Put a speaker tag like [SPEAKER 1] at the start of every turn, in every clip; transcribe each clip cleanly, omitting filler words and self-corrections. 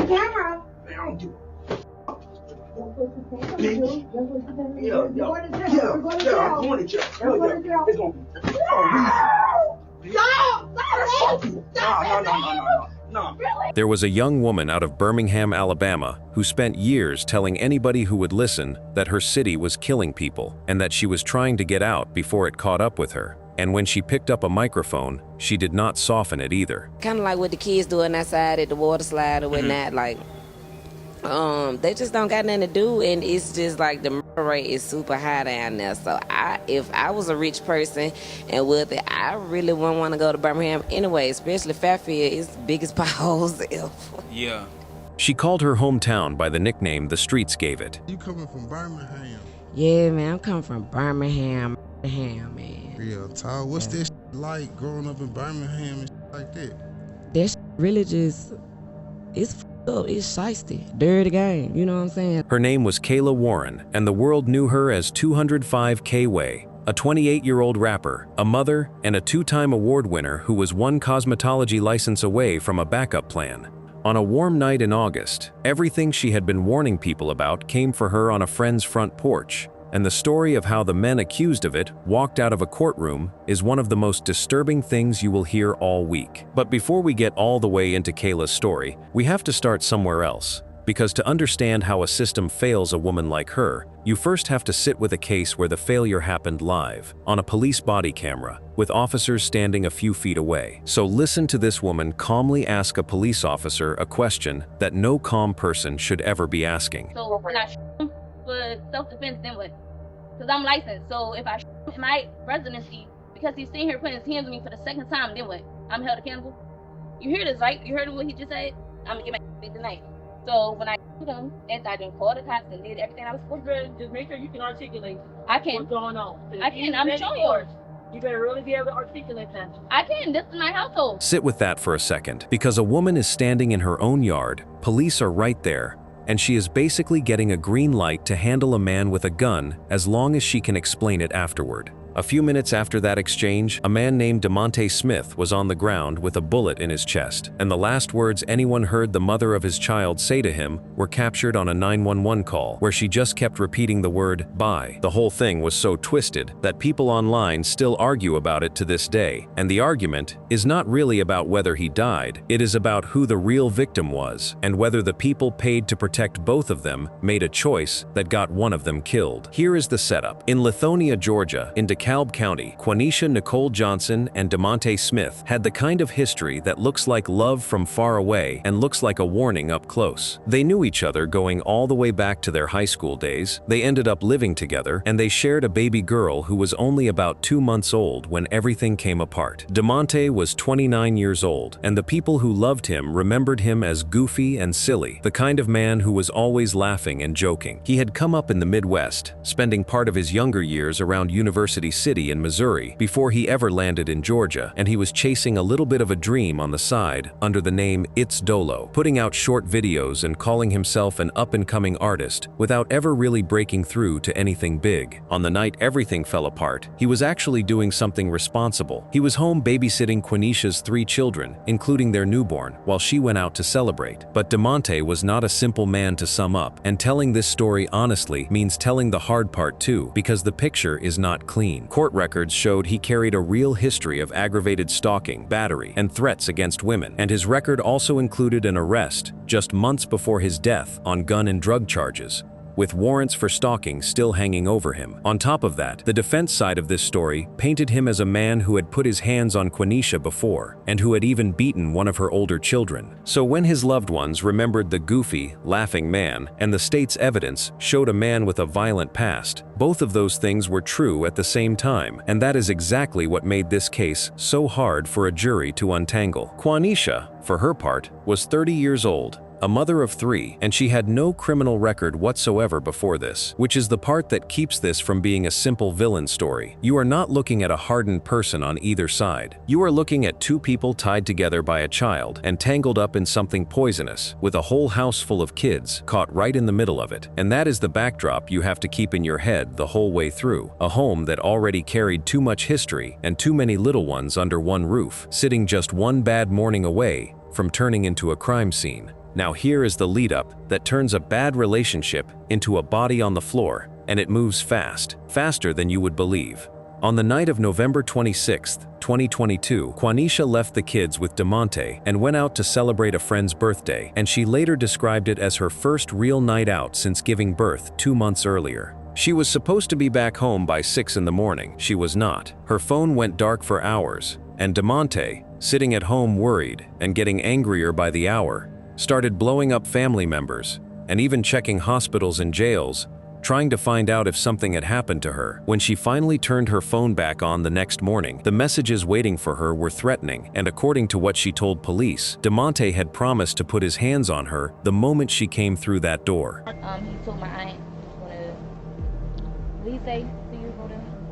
[SPEAKER 1] the camera.
[SPEAKER 2] Man, I don't give a
[SPEAKER 1] That's what you can't
[SPEAKER 2] bitch.
[SPEAKER 1] do. That's what you can't do.
[SPEAKER 2] Yeah,
[SPEAKER 1] You're
[SPEAKER 2] yeah,
[SPEAKER 1] going to jail.
[SPEAKER 2] yeah,
[SPEAKER 1] You're going to
[SPEAKER 2] yeah,
[SPEAKER 1] jail.
[SPEAKER 2] I'm going to jail.
[SPEAKER 1] You're going to jail.
[SPEAKER 2] It's gonna be. No.
[SPEAKER 3] There was a young woman out of Birmingham, Alabama, who spent years telling anybody who would listen that her city was killing people and that she was trying to get out before it caught up with her. And when she picked up a microphone, she did not soften it either.
[SPEAKER 4] Kind of like what the kids doing outside at the water slide or whatnot, like, they just don't got nothing to do, and it's just like the murder rate is super high down there. So if I was a rich person and wealthy, I really wouldn't want to go to Birmingham anyway, especially Fairfield. It's the biggest potholes ever.
[SPEAKER 5] Yeah.
[SPEAKER 3] She called her hometown by the nickname the streets gave it.
[SPEAKER 6] You coming from Birmingham?
[SPEAKER 4] Yeah, man, I'm coming from Birmingham, man.
[SPEAKER 6] Real talk. What's this like growing up in Birmingham and like that?
[SPEAKER 4] That really just, it's up, it's shiesty, dirty game, you know what I'm saying?
[SPEAKER 3] Her name was Kayla Warren, and the world knew her as 205 K-Way, a 28-year-old rapper, a mother, and a two-time award winner who was one cosmetology license away from a backup plan. On a warm night in August, everything she had been warning people about came for her on a friend's front porch, and the story of how the men accused of it walked out of a courtroom is one of the most disturbing things you will hear all week. But before we get all the way into Kayla's story, we have to start somewhere else. Because to understand how a system fails a woman like her, you first have to sit with a case where the failure happened live, on a police body camera, with officers standing a few feet away. So listen to this woman calmly ask a police officer a question that no calm person should ever be asking.
[SPEAKER 7] So when I shoot him for self-defense, then what? Because I'm licensed, so if I shoot him in my residency, because he's sitting here putting his hands on me for the second time, then what? I'm held accountable? You hear this, right? You heard what he just said? I'm gonna get my tonight. So when I shoot him, and I didn't call the cops and did everything I was supposed to do.
[SPEAKER 8] Just make sure you can articulate
[SPEAKER 7] I can.
[SPEAKER 8] what's going on.
[SPEAKER 7] I can. I'm showing you.
[SPEAKER 8] You better really be able to articulate that.
[SPEAKER 7] I can. This is my household.
[SPEAKER 3] Sit with that for a second. Because a woman is standing in her own yard, police are right there, and she is basically getting a green light to handle a man with a gun as long as she can explain it afterward. A few minutes after that exchange, a man named DeMonte Smith was on the ground with a bullet in his chest, and the last words anyone heard the mother of his child say to him were captured on a 911 call, where she just kept repeating the word, "bye." The whole thing was so twisted that people online still argue about it to this day, and the argument is not really about whether he died, it is about who the real victim was, and whether the people paid to protect both of them made a choice that got one of them killed. Here is the setup. In Lithonia, Georgia, in DeKalb County, Quanisha Nicole Johnson and DeMonte Smith had the kind of history that looks like love from far away and looks like a warning up close. They knew each other going all the way back to their high school days, they ended up living together, and they shared a baby girl who was only about 2 months old when everything came apart. DeMonte was 29 years old, and the people who loved him remembered him as goofy and silly, the kind of man who was always laughing and joking. He had come up in the Midwest, spending part of his younger years around University City in Missouri before he ever landed in Georgia, and he was chasing a little bit of a dream on the side under the name It's Dolo, putting out short videos and calling himself an up-and-coming artist without ever really breaking through to anything big. On the night everything fell apart, he was actually doing something responsible. He was home babysitting Quanisha's 3 children, including their newborn, while she went out to celebrate. But DeMonte was not a simple man to sum up, and telling this story honestly means telling the hard part too, because the picture is not clean. Court records showed he carried a real history of aggravated stalking, battery, and threats against women, and his record also included an arrest just months before his death on gun and drug charges, with warrants for stalking still hanging over him. On top of that, the defense side of this story painted him as a man who had put his hands on Quanisha before, and who had even beaten one of her older children. So when his loved ones remembered the goofy, laughing man, and the state's evidence showed a man with a violent past, both of those things were true at the same time, and that is exactly what made this case so hard for a jury to untangle. Quanisha, for her part, was 30 years old, a mother of 3, and she had no criminal record whatsoever before this, which is the part that keeps this from being a simple villain story. You are not looking at a hardened person on either side. You are looking at 2 people tied together by a child and tangled up in something poisonous, with a whole house full of kids caught right in the middle of it. And that is the backdrop you have to keep in your head the whole way through. A home that already carried too much history and too many little ones under one roof, sitting just one bad morning away from turning into a crime scene. Now here is the lead-up that turns a bad relationship into a body on the floor, and it moves fast, faster than you would believe. On the night of November 26, 2022, Quanisha left the kids with DeMonte and went out to celebrate a friend's birthday, and she later described it as her first real night out since giving birth 2 months earlier. She was supposed to be back home by 6 in the morning. She was not. Her phone went dark for hours, and DeMonte, sitting at home worried and getting angrier by the hour, started blowing up family members and even checking hospitals and jails, trying to find out if something had happened to her. When she finally turned her phone back on the next morning, the messages waiting for her were threatening, and according to what she told police, DeMonte had promised to put his hands on her the moment she came through that door.
[SPEAKER 7] He told my aunt he's gonna, please say to you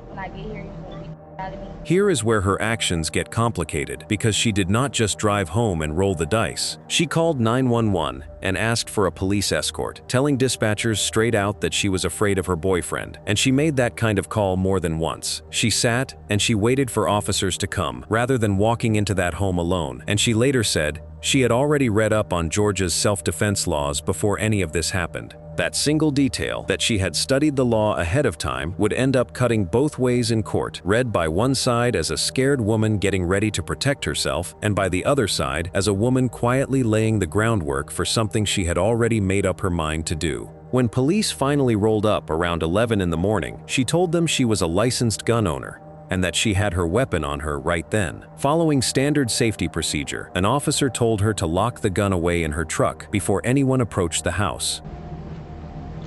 [SPEAKER 7] when I get here, he's gonna be out of me.
[SPEAKER 3] Here is where her actions get complicated, because she did not just drive home and roll the dice. She called 911 and asked for a police escort, telling dispatchers straight out that she was afraid of her boyfriend, and she made that kind of call more than once. She sat and she waited for officers to come, rather than walking into that home alone, and she later said she had already read up on Georgia's self-defense laws before any of this happened. That single detail, that she had studied the law ahead of time, would end up cutting both ways in court, read by one side as a scared woman getting ready to protect herself, and by the other side as a woman quietly laying the groundwork for something she had already made up her mind to do. When police finally rolled up around 11 in the morning, she told them she was a licensed gun owner, and that she had her weapon on her right then. Following standard safety procedure, an officer told her to lock the gun away in her truck before anyone approached the house.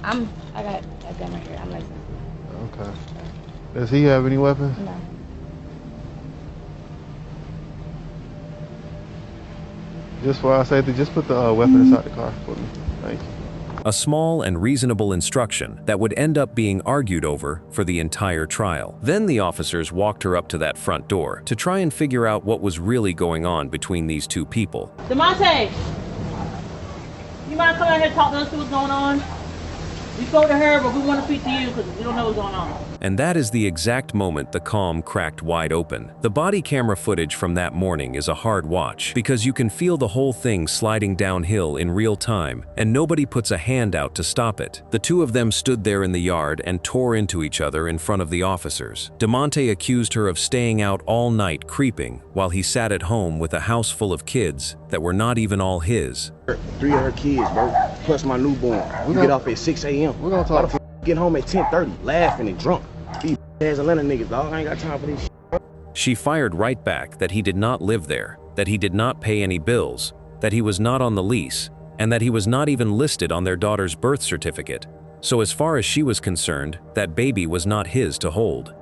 [SPEAKER 7] I got a gun right here. I'm licensed.
[SPEAKER 5] Okay. Does he have any weapons?
[SPEAKER 7] No.
[SPEAKER 5] Just for our safety, just put the weapon inside the car for me. Thank you.
[SPEAKER 3] A small and reasonable instruction that would end up being argued over for the entire trial. Then the officers walked her up to that front door to try and figure out what was really going on between these two people.
[SPEAKER 8] DeMonte, you mind coming out here and talk to us, see what's going on? We spoke to her, but we want to speak to you because we don't know what's going on.
[SPEAKER 3] And that is the exact moment the calm cracked wide open. The body camera footage from that morning is a hard watch, because you can feel the whole thing sliding downhill in real time, and nobody puts a hand out to stop it. The two of them stood there in the yard and tore into each other in front of the officers. DeMonte accused her of staying out all night creeping while he sat at home with a house full of kids that were not even all his.
[SPEAKER 2] 3 of her kids, bro, plus my newborn. We get off at 6 a.m.
[SPEAKER 5] We're gonna talk.
[SPEAKER 2] Get home at 10:30, laughing and drunk. These ass Atlanta niggas, dog. I ain't got time for this shit.
[SPEAKER 3] She fired right back that he did not live there, that he did not pay any bills, that he was not on the lease, and that he was not even listed on their daughter's birth certificate. So as far as she was concerned, that baby was not his to hold.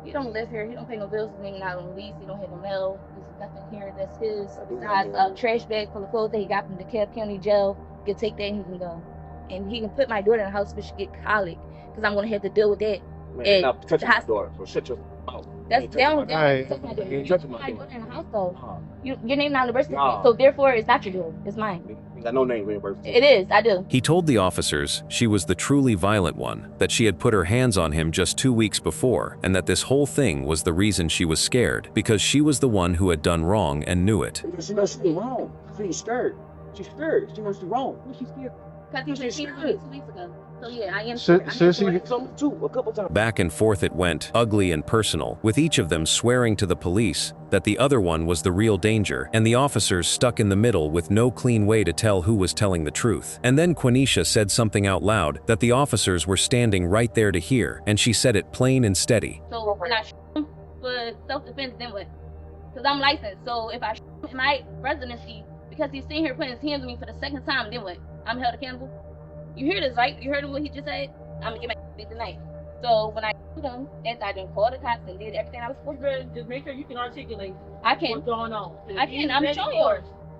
[SPEAKER 7] He don't live here. He don't pay no bills. He not on the lease. He don't have no mail. There's nothing here that's his. Besides a trash bag full of clothes that he got from the DeKalb County Jail. He can take that and he can go. And he can put my daughter in the house if she get colic, because I'm gonna have to deal with that.
[SPEAKER 2] Man, not touching my daughter, so shut your mouth.
[SPEAKER 7] That's down.
[SPEAKER 5] Hey,
[SPEAKER 2] you ain't touching my
[SPEAKER 7] My
[SPEAKER 2] daughter.
[SPEAKER 7] daughter in the house though. Your name not on the birth certificate,
[SPEAKER 2] Nah.
[SPEAKER 7] so therefore it's not your daughter. It's mine.
[SPEAKER 2] You got no name reimbursed.
[SPEAKER 7] It is. I do.
[SPEAKER 3] He told the officers she was the truly violent one, that she had put her hands on him just 2 weeks before, and that this whole thing was the reason she was scared, because she was the one who had done wrong and knew it.
[SPEAKER 2] She knows she's wrong. She's scared. She's scared. She knows she's wrong. She's scared.
[SPEAKER 7] Because he was 2 weeks ago. So yeah, I am.
[SPEAKER 5] Should she?
[SPEAKER 2] A couple times.
[SPEAKER 3] Back and forth it went, ugly and personal, with each of them swearing to the police that the other one was the real danger, and the officers stuck in the middle with no clean way to tell who was telling the truth. And then Quanisha said something out loud that the officers were standing right there to hear, and she said it plain and steady.
[SPEAKER 7] So when I shoot him for self-defense, then what? Because I'm licensed. So if I shoot him in my residency, because he's sitting here putting his hands on me for the second time, then what? I'm held accountable. You hear this, right? You heard what he just said? I'm gonna get my tonight. So when I shoot him, after I done called the cops and did everything I was supposed to do,
[SPEAKER 8] Just make sure you can articulate
[SPEAKER 7] I can.
[SPEAKER 8] what's going on.
[SPEAKER 7] I can. I'm showing you.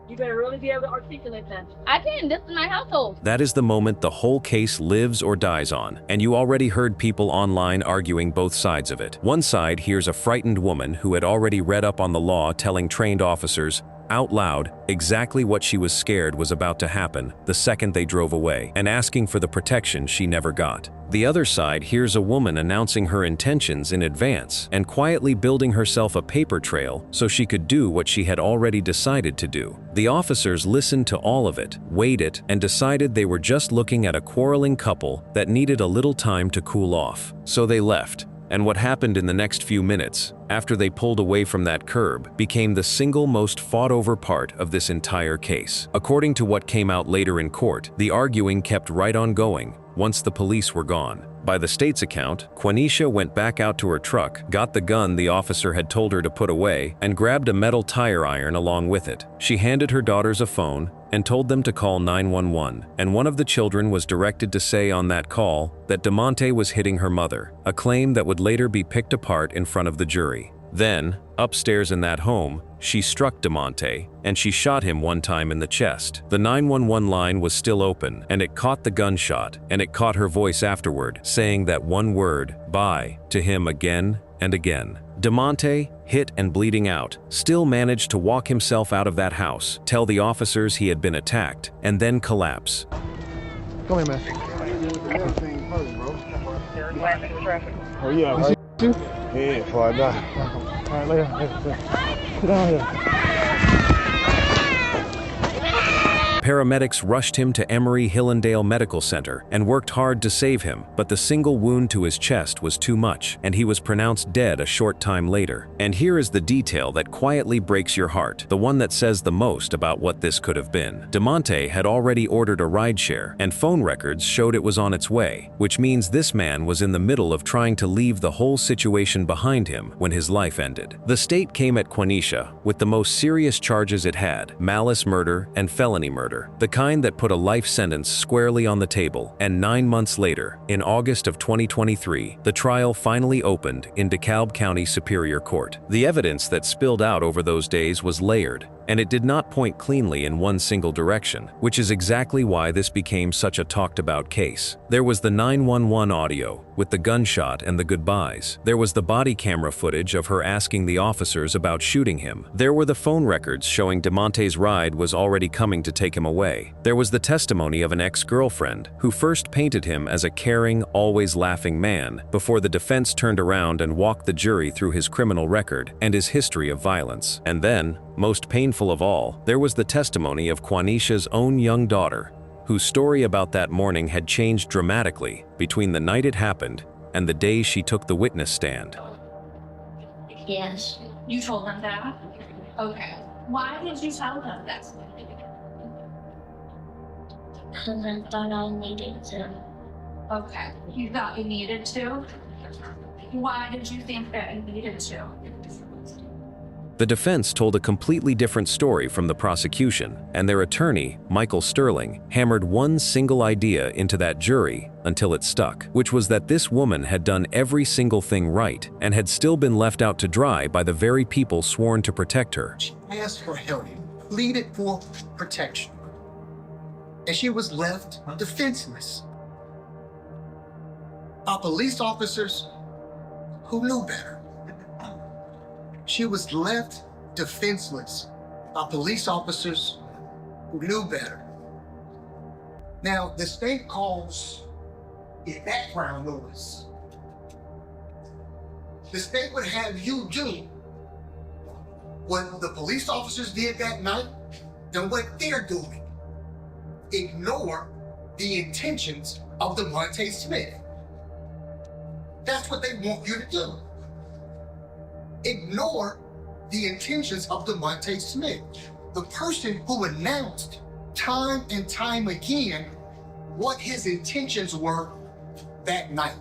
[SPEAKER 8] You better really be able to articulate that.
[SPEAKER 7] I can. This is my household.
[SPEAKER 3] That is the moment the whole case lives or dies on, and you already heard people online arguing both sides of it. One side hears a frightened woman who had already read up on the law telling trained officers, out loud exactly what she was scared was about to happen the second they drove away, and asking for the protection she never got. The other side hears a woman announcing her intentions in advance and quietly building herself a paper trail so she could do what she had already decided to do. The officers listened to all of it, weighed it, and decided they were just looking at a quarreling couple that needed a little time to cool off. So they left. And what happened in the next few minutes, after they pulled away from that curb, became the single most fought-over part of this entire case. According to what came out later in court, the arguing kept right on going once the police were gone. By the state's account, Quenisha went back out to her truck, got the gun the officer had told her to put away, and grabbed a metal tire iron along with it. She handed her daughters a phone and told them to call 911, and one of the children was directed to say on that call that DeMonte was hitting her mother, a claim that would later be picked apart in front of the jury. Then, upstairs in that home, she struck DeMonte, and she shot him one time in the chest. The 911 line was still open, and it caught the gunshot, and it caught her voice afterward, saying that one word, bye, to him again and again. DeMonte, hit and bleeding out, still managed to walk himself out of that house, tell the officers he had been attacked, and then collapse.
[SPEAKER 5] Come here, man. Everything hurt, bro. Oh, yeah. You see you? Yeah, before I die. All right, lay down. Sit down here.
[SPEAKER 3] Paramedics rushed him to Emory-Hillendale Medical Center and worked hard to save him, but the single wound to his chest was too much, and he was pronounced dead a short time later. And here is the detail that quietly breaks your heart, the one that says the most about what this could have been. DeMonte had already ordered a rideshare, and phone records showed it was on its way, which means this man was in the middle of trying to leave the whole situation behind him when his life ended. The state came at Quenisha with the most serious charges it had: malice murder and felony murder. The kind that put a life sentence squarely on the table. And 9 months later, in August of 2023, the trial finally opened in DeKalb County Superior Court. The evidence that spilled out over those days was layered, and it did not point cleanly in one single direction, which is exactly why this became such a talked-about case. There was the 911 audio, with the gunshot and the goodbyes. There was the body camera footage of her asking the officers about shooting him. There were the phone records showing DeMonte's ride was already coming to take him away. There was the testimony of an ex-girlfriend who first painted him as a caring, always laughing man before the defense turned around and walked the jury through his criminal record and his history of violence. And then, most painful of all, there was the testimony of Quenisha's own young daughter, whose story about that morning had changed dramatically between the night it happened and the day she took the witness stand.
[SPEAKER 9] Yes.
[SPEAKER 10] You told him that? Okay. Why did you tell him that?
[SPEAKER 9] Because I thought I needed to.
[SPEAKER 10] Okay. You thought you needed to? Why did you think that you needed to?
[SPEAKER 3] The defense told a completely different story from the prosecution, and their attorney, Michael Sterling, hammered one single idea into that jury until it stuck, which was that this woman had done every single thing right and had still been left out to dry by the very people sworn to protect her.
[SPEAKER 11] She asked for help, pleaded for protection, and she was left defenseless by police officers who knew better. She was left defenseless by police officers who knew better. Now, the state calls it background noise. The state would have you do what the police officers did that night and what they're doing. Ignore the intentions of DeMonte Smith. That's what they want you to do. Ignore the intentions of DeMonte Smith, the person who announced time and time again what his intentions were that night.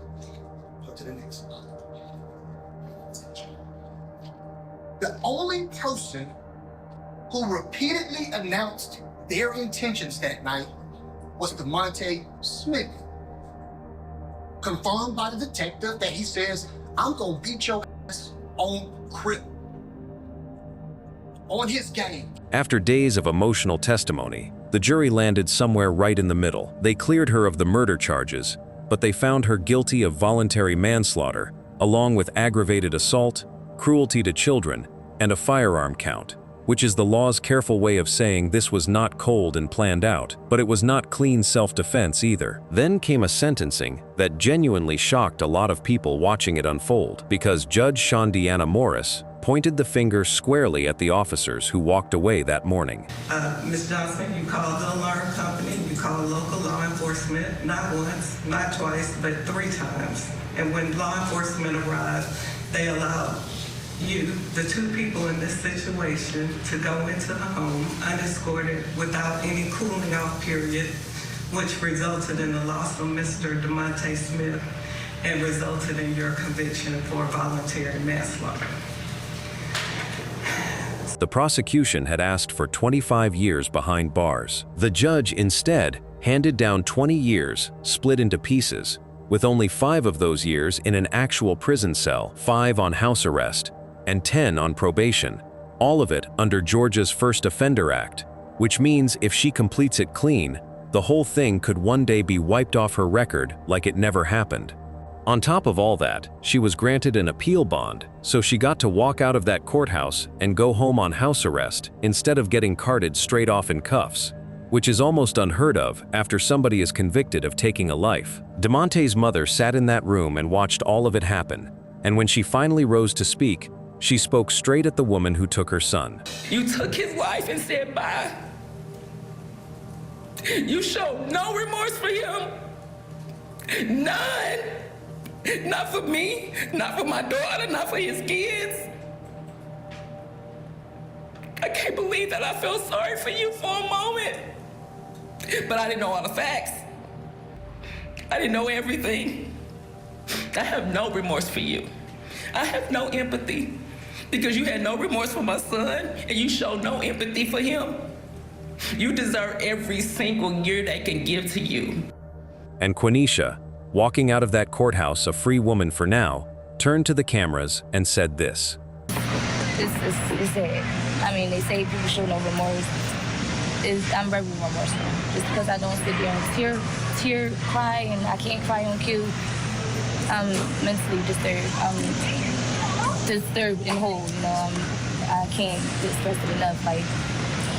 [SPEAKER 11] Go to the next slide. The only person who repeatedly announced their intentions that night was DeMonte Smith. Confirmed by the detective that he says, I'm gonna beat your ass on crib, on his game.
[SPEAKER 3] After days of emotional testimony, the jury landed somewhere right in the middle. They cleared her of the murder charges, but they found her guilty of voluntary manslaughter, along with aggravated assault, cruelty to children, and a firearm count. which is the law's careful way of saying this was not cold and planned out, but it was not clean self-defense either. Then came a sentencing that genuinely shocked a lot of people watching it unfold, because Judge Shondiana Morris pointed the finger squarely at the officers who walked away that morning.
[SPEAKER 12] Ms. Johnson, you called the alarm company, you called local law enforcement, not once, not twice, but 3 times. And when law enforcement arrived, they allowed you, the 2 people in this situation, to go into the home unescorted without any cooling off period, which resulted in the loss of Mr. DeMonte Smith and resulted in your conviction for voluntary manslaughter.
[SPEAKER 3] The prosecution had asked for 25 years behind bars. The judge instead handed down 20 years, split into pieces, with only 5 of those years in an actual prison cell, 5 on house arrest, and 10 on probation, all of it under Georgia's First Offender Act, which means if she completes it clean, the whole thing could one day be wiped off her record like it never happened. On top of all that, she was granted an appeal bond, so she got to walk out of that courthouse and go home on house arrest instead of getting carted straight off in cuffs, which is almost unheard of after somebody is convicted of taking a life. DeMonte's mother sat in that room and watched all of it happen, and when she finally rose to speak, she spoke straight at the woman who took her son.
[SPEAKER 12] You took his life and said bye. You showed no remorse for him. None. Not for me, not for my daughter, not for his kids. I can't believe that I felt sorry for you for a moment. But I didn't know all the facts. I didn't know everything. I have no remorse for you. I have no empathy because you had no remorse for my son and you showed no empathy for him. You deserve every single year they can give to you.
[SPEAKER 3] And Quenisha, walking out of that courthouse a free woman for now, turned to the cameras and said this.
[SPEAKER 13] It's sad. I mean, they say people show no remorse. I'm very remorseful. Just because I don't sit there and cry, and I can't cry on cue. I'm mentally disturbed. I'm disturbed and whole, you know. I can't express it enough. Like,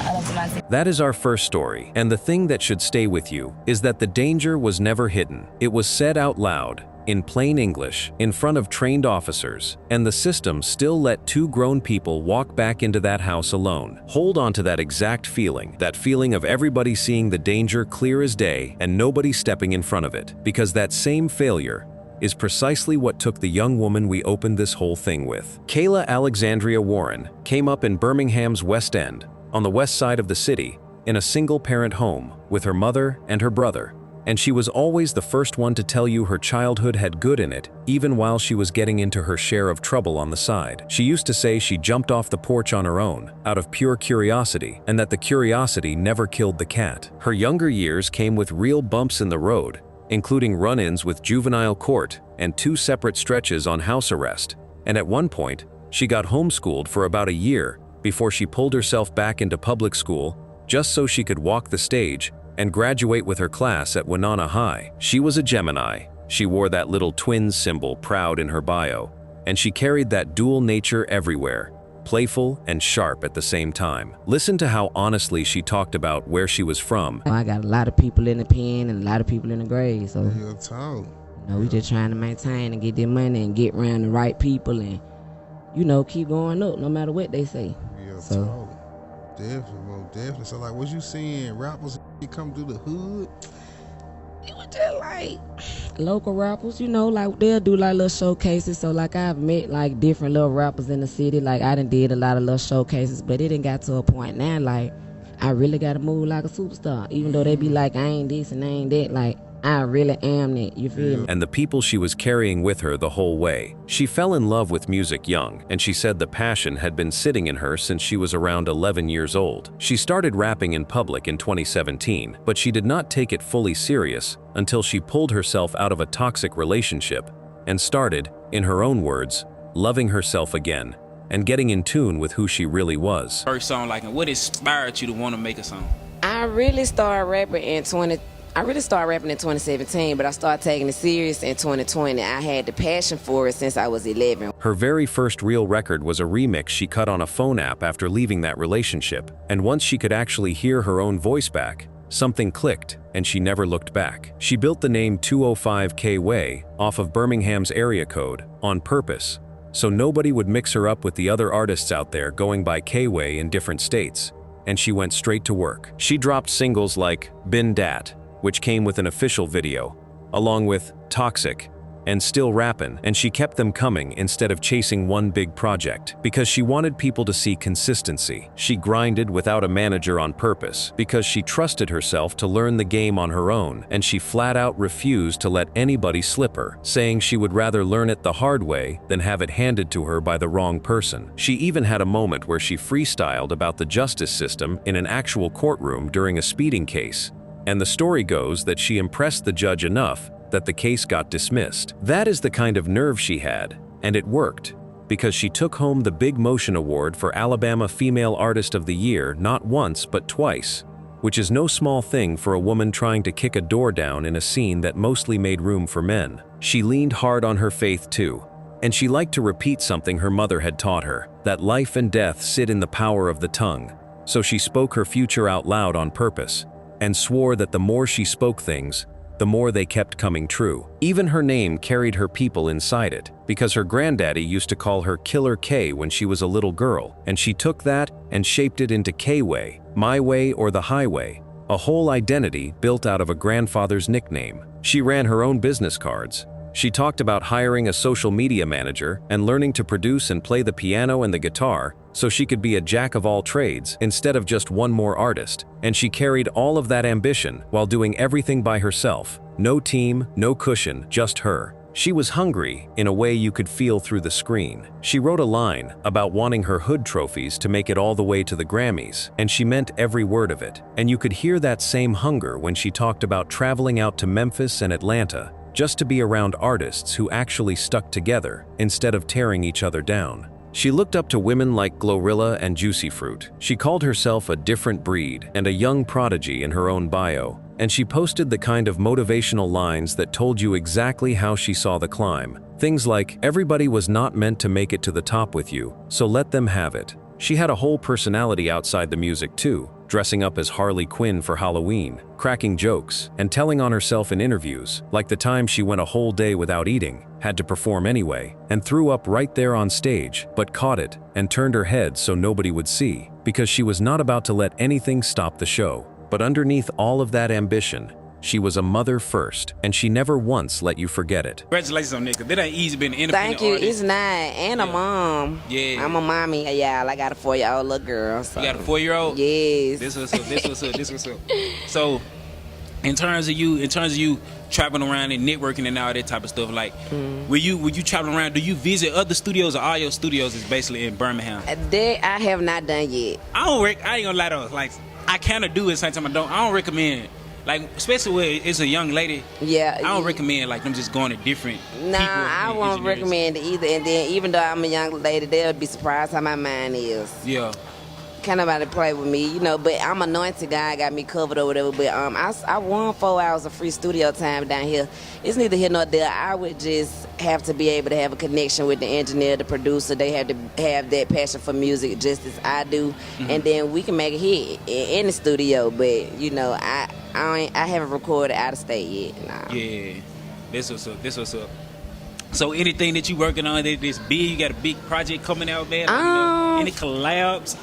[SPEAKER 13] I love my.
[SPEAKER 3] That is our first story, and the thing that should stay with you is that the danger was never hidden. It was said out loud, in plain English, in front of trained officers, and the system still let 2 grown people walk back into that house alone. Hold on to that exact feeling, that feeling of everybody seeing the danger clear as day and nobody stepping in front of it, because that same failure is precisely what took the young woman we opened this whole thing with. Kayla Alexandria Warren came up in Birmingham's West End, on the west side of the city, in a single-parent home with her mother and her brother, and she was always the first one to tell you her childhood had good in it, even while she was getting into her share of trouble on the side. She used to say she jumped off the porch on her own, out of pure curiosity, and that the curiosity never killed the cat. Her younger years came with real bumps in the road, including run-ins with juvenile court and 2 separate stretches on house arrest, and at one point, she got homeschooled for about a year before she pulled herself back into public school just so she could walk the stage and graduate with her class at Winona High. She was a Gemini. She wore that little twins symbol proud in her bio, and she carried that dual nature everywhere, playful and sharp at the same time. Listen to how honestly she talked about where she was from.
[SPEAKER 14] I got a lot of people in the pen and a lot of people in the grave, so
[SPEAKER 6] Real talk.
[SPEAKER 14] you know, we just trying to maintain and get their money and get around the right people and, you know, keep going up no matter what they say.
[SPEAKER 6] Real
[SPEAKER 14] So-
[SPEAKER 6] talk. Definitely, most definitely. So, like, was you seeing rappers come through the hood?
[SPEAKER 14] It was just like local rappers, you know, like they'll do like little showcases. So like I've met like different little rappers in the city. Like I done did a lot of little showcases, but it done got to a point now like I really gotta move like a superstar. Even though they be like, I ain't this and I ain't that, like I really am that, you feel me?
[SPEAKER 3] And the people she was carrying with her the whole way. She fell in love with music young, and she said the passion had been sitting in her since she was around 11 years old. She started rapping in public in 2017, but she did not take it fully serious until she pulled herself out of a toxic relationship and started, in her own words, loving herself again and getting in tune with who she really was.
[SPEAKER 15] First song, like, what inspired you to want to make a song?
[SPEAKER 4] I really started rapping in I really started rapping in 2017, but I started taking it serious in 2020. I had the passion for it since I was 11.
[SPEAKER 3] Her very first real record was a remix she cut on a phone app after leaving that relationship, and once she could actually hear her own voice back, something clicked, and she never looked back. She built the name 205K Way off of Birmingham's area code on purpose, so nobody would mix her up with the other artists out there going by K-Way in different states, and she went straight to work. She dropped singles like Bin Dat, which came with an official video, along with Toxic and Still Rappin', and she kept them coming instead of chasing one big project, because she wanted people to see consistency. She grinded without a manager on purpose, because she trusted herself to learn the game on her own, and she flat out refused to let anybody slip her, saying she would rather learn it the hard way than have it handed to her by the wrong person. She even had a moment where she freestyled about the justice system in an actual courtroom during a speeding case, and the story goes that she impressed the judge enough that the case got dismissed. That is the kind of nerve she had, and it worked, because she took home the Big Motion Award for Alabama Female Artist of the Year not once but twice, which is no small thing for a woman trying to kick a door down in a scene that mostly made room for men. She leaned hard on her faith too, and she liked to repeat something her mother had taught her, that life and death sit in the power of the tongue. So she spoke her future out loud on purpose, and swore that the more she spoke things, the more they kept coming true. Even her name carried her people inside it, because her granddaddy used to call her Killer K when she was a little girl, and she took that and shaped it into K-Way, My Way or the Highway, a whole identity built out of a grandfather's nickname. She ran her own business cards. She talked about hiring a social media manager and learning to produce and play the piano and the guitar so she could be a jack of all trades instead of just one more artist. And she carried all of that ambition while doing everything by herself. No team, no cushion, just her. She was hungry in a way you could feel through the screen. She wrote a line about wanting her hood trophies to make it all the way to the Grammys, and she meant every word of it. And you could hear that same hunger when she talked about traveling out to Memphis and Atlanta just to be around artists who actually stuck together instead of tearing each other down. She looked up to women like Glorilla and Juicy Fruit. She called herself a different breed and a young prodigy in her own bio, and she posted the kind of motivational lines that told you exactly how she saw the climb. Things like, everybody was not meant to make it to the top with you, so let them have it. She had a whole personality outside the music too, dressing up as Harley Quinn for Halloween, cracking jokes, and telling on herself in interviews, like the time she went a whole day without eating, had to perform anyway, and threw up right there on stage, but caught it and turned her head so nobody would see, because she was not about to let anything stop the show. But underneath all of that ambition, she was a mother first, and she never once let you forget it.
[SPEAKER 15] Congratulations on that, 'cause that ain't easy being an independent
[SPEAKER 4] Thank you.
[SPEAKER 15] artist.
[SPEAKER 4] It's not. And a mom.
[SPEAKER 15] Yeah.
[SPEAKER 4] I'm a mommy. Yeah, I got a 4-year-old little girl. So.
[SPEAKER 15] You got a 4-year-old?
[SPEAKER 4] Yes.
[SPEAKER 15] This what's up. This what's up. So, in terms of you traveling around and networking and all that type of stuff, like, when you traveling around, do you visit other studios, or all your studios is basically in Birmingham?
[SPEAKER 4] That I have not done yet.
[SPEAKER 15] I ain't gonna lie though. Like, I kind of do it. Sometimes I don't recommend. Like, especially where it's a young lady.
[SPEAKER 4] Yeah.
[SPEAKER 15] I don't recommend like them just going to different
[SPEAKER 4] Nah,
[SPEAKER 15] people.
[SPEAKER 4] I won't recommend it either. And then even though I'm a young lady, they'll be surprised how my mind is.
[SPEAKER 15] Yeah.
[SPEAKER 4] Can't nobody play with me, you know, but I'm anointed. God got me covered or whatever. But I won 4 hours of free studio time down here. It's neither here nor there. I would just have to be able to have a connection with the engineer, the producer. They have to have that passion for music just as I do, and then we can make a hit in the studio. But you know, I haven't recorded out of state yet. Nah.
[SPEAKER 15] Yeah, this what's up. So anything that you working on this big, you got a big project coming out, man? Any collabs?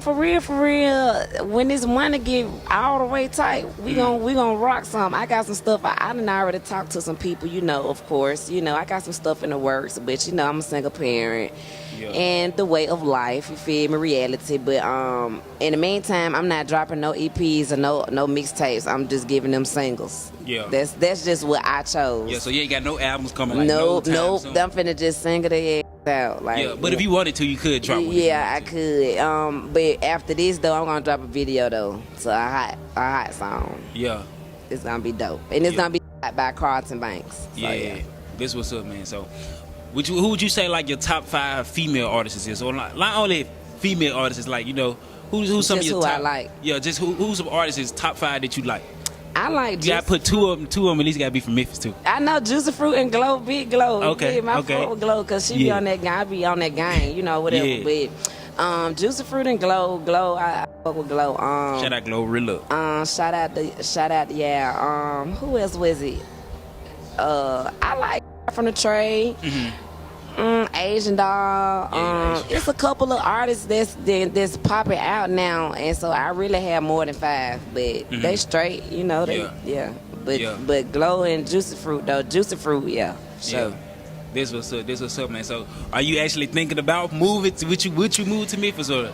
[SPEAKER 4] For real. When this money get all the way tight, we gonna rock some. I got some stuff. I done already talked to some people, you know, of course. You know, I got some stuff in the works, but you know, I'm a single parent. Yeah. And the way of life, you feel me, reality. But in the meantime, I'm not dropping no EPs or no mixtapes. I'm just giving them singles.
[SPEAKER 15] Yeah.
[SPEAKER 4] That's just what I chose.
[SPEAKER 15] Yeah, so you ain't got no albums coming like
[SPEAKER 4] nope.
[SPEAKER 15] soon.
[SPEAKER 4] I'm finna just single their ass out. Like,
[SPEAKER 15] yeah, but if you wanted to, you could drop one.
[SPEAKER 4] Yeah, I could. But after this though, I'm gonna drop a video though to a hot song.
[SPEAKER 15] Yeah.
[SPEAKER 4] It's gonna be dope. And it's gonna be by Carlton Banks. So,
[SPEAKER 15] yeah. This what's up, man. So who would you say like your top 5 female artists is? Or not only female artists, like, you know, who's some of your top?
[SPEAKER 4] I like.
[SPEAKER 15] Yeah, just who's some artists is top 5 that you like?
[SPEAKER 4] I like
[SPEAKER 15] You gotta put two of them at least gotta be from Memphis too.
[SPEAKER 4] I know Juicy Fruit and Glow, Big Glow.
[SPEAKER 15] Okay,
[SPEAKER 4] Yeah, my
[SPEAKER 15] okay.
[SPEAKER 4] fault with Glow, because she be
[SPEAKER 15] Yeah.
[SPEAKER 4] on that gang. I be on that gang, you know, whatever.
[SPEAKER 15] Yeah.
[SPEAKER 4] But Juicy Fruit and Glow, I fuck with Glow.
[SPEAKER 15] Shout out Glow, real up.
[SPEAKER 4] Shout out, yeah. Who else was it? I like from the trade. Asian Doll. It's a couple of artists that's popping out now, and so I really have more than 5, but they straight, you know. But Glow and Juicy Fruit though. Juicy Fruit, yeah. Sure.
[SPEAKER 15] Yeah. This was up, man. So, are you actually thinking about moving? Would you move to Memphis or?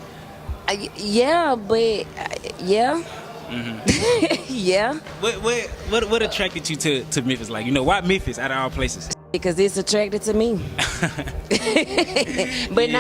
[SPEAKER 4] Yeah, but yeah. Yeah.
[SPEAKER 15] What attracted you to Memphis? Like, you know, why Memphis out of all places?
[SPEAKER 4] Because it's attracted to me. But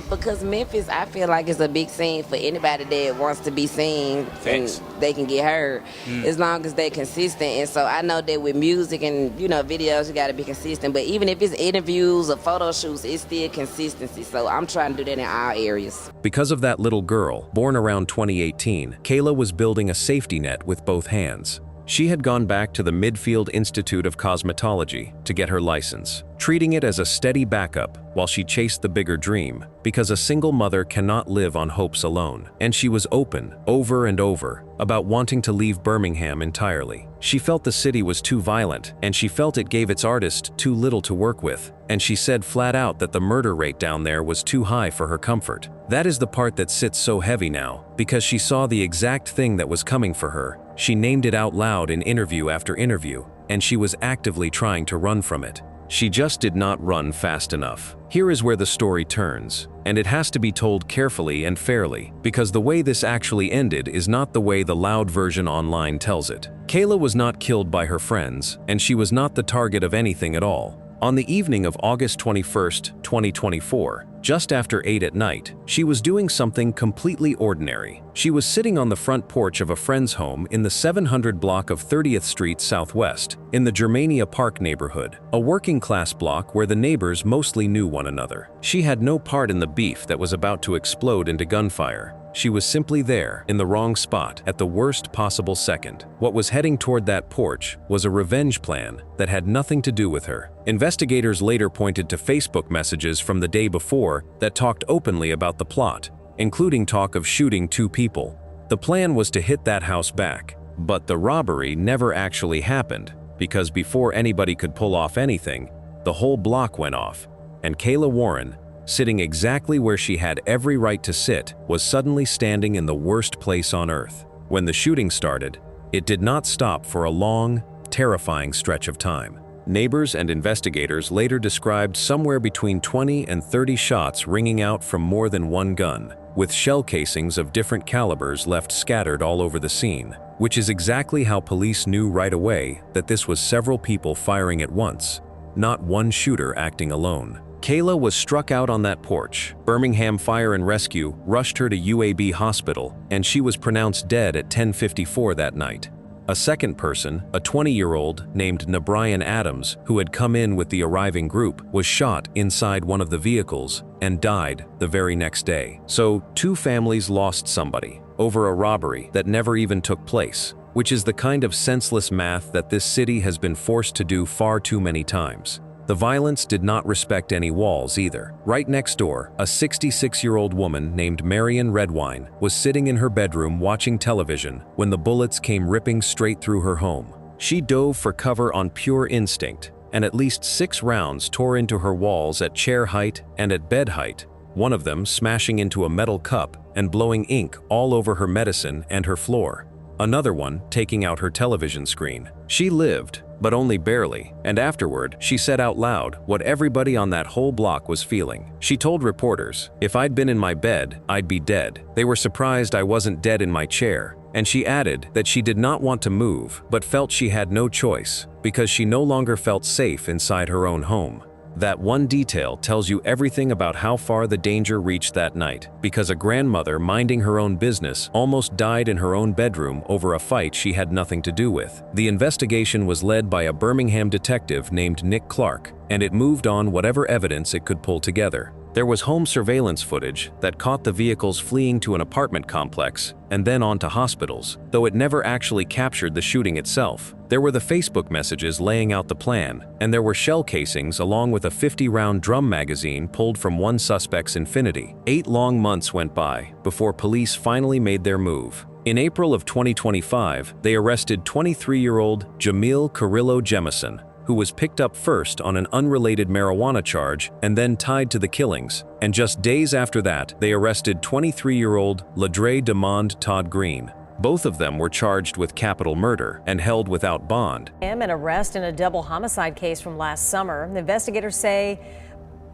[SPEAKER 4] because Memphis, I feel like it's a big scene for anybody that wants to be seen.
[SPEAKER 15] Thanks.
[SPEAKER 4] And they can get heard as long as they're consistent. And so I know that with music and, you know, videos, you got to be consistent. But even if it's interviews or photo shoots, it's still consistency. So I'm trying to do that in all areas.
[SPEAKER 3] Because of that little girl, born around 2018, Kayla was building a safety net with both hands. She had gone back to the Midfield Institute of Cosmetology to get her license, treating it as a steady backup while she chased the bigger dream, because a single mother cannot live on hopes alone. And she was open, over and over, about wanting to leave Birmingham entirely. She felt the city was too violent, and she felt it gave its artists too little to work with, and she said flat out that the murder rate down there was too high for her comfort. That is the part that sits so heavy now, because she saw the exact thing that was coming for her. She named it out loud in interview after interview, and she was actively trying to run from it. She just did not run fast enough. Here is where the story turns, and it has to be told carefully and fairly, because the way this actually ended is not the way the loud version online tells it. Kayla was not killed by her friends, and she was not the target of anything at all. On the evening of August 21st, 2024, just after 8 at night, she was doing something completely ordinary. She was sitting on the front porch of a friend's home in the 700 block of 30th Street Southwest, in the Germania Park neighborhood, a working-class block where the neighbors mostly knew one another. She had no part in the beef that was about to explode into gunfire. She was simply there, in the wrong spot, at the worst possible second. What was heading toward that porch was a revenge plan that had nothing to do with her. Investigators later pointed to Facebook messages from the day before that talked openly about the plot, including talk of shooting 2 people. The plan was to hit that house back, but the robbery never actually happened, because before anybody could pull off anything, the whole block went off, and Kayla Warren, sitting exactly where she had every right to sit, was suddenly standing in the worst place on earth. When the shooting started, it did not stop for a long, terrifying stretch of time. Neighbors and investigators later described somewhere between 20 and 30 shots ringing out from more than one gun, with shell casings of different calibers left scattered all over the scene, which is exactly how police knew right away that this was several people firing at once, not one shooter acting alone. Kayla was struck out on that porch. Birmingham Fire and Rescue rushed her to UAB Hospital, and she was pronounced dead at 10:54 that night. A second person, a 20-year-old named Nabrian Adams, who had come in with the arriving group, was shot inside one of the vehicles and died the very next day. So 2 families lost somebody over a robbery that never even took place, which is the kind of senseless math that this city has been forced to do far too many times. The violence did not respect any walls either. Right next door, a 66-year-old woman named Marion Redwine was sitting in her bedroom watching television when the bullets came ripping straight through her home. She dove for cover on pure instinct, and at least 6 rounds tore into her walls at chair height and at bed height, one of them smashing into a metal cup and blowing ink all over her medicine and her floor. Another one taking out her television screen. She lived, but only barely, and afterward, she said out loud what everybody on that whole block was feeling. She told reporters, "If I'd been in my bed, I'd be dead. They were surprised I wasn't dead in my chair." And she added that she did not want to move, but felt she had no choice, because she no longer felt safe inside her own home. That one detail tells you everything about how far the danger reached that night, because a grandmother minding her own business almost died in her own bedroom over a fight she had nothing to do with. The investigation was led by a Birmingham detective named Nick Clark, and it moved on whatever evidence it could pull together. There was home surveillance footage that caught the vehicles fleeing to an apartment complex and then on to hospitals, though it never actually captured the shooting itself. There were the Facebook messages laying out the plan, and there were shell casings along with a 50-round drum magazine pulled from one suspect's Infiniti. 8 long months went by before police finally made their move. In April of 2025, they arrested 23-year-old Jamil Carrillo Jemison, who was picked up first on an unrelated marijuana charge and then tied to the killings. And just days after that, they arrested 23-year-old Ladre Demond Todd Green. Both of them were charged with capital murder and held without bond.
[SPEAKER 16] An arrest in a double homicide case from last summer. The investigators say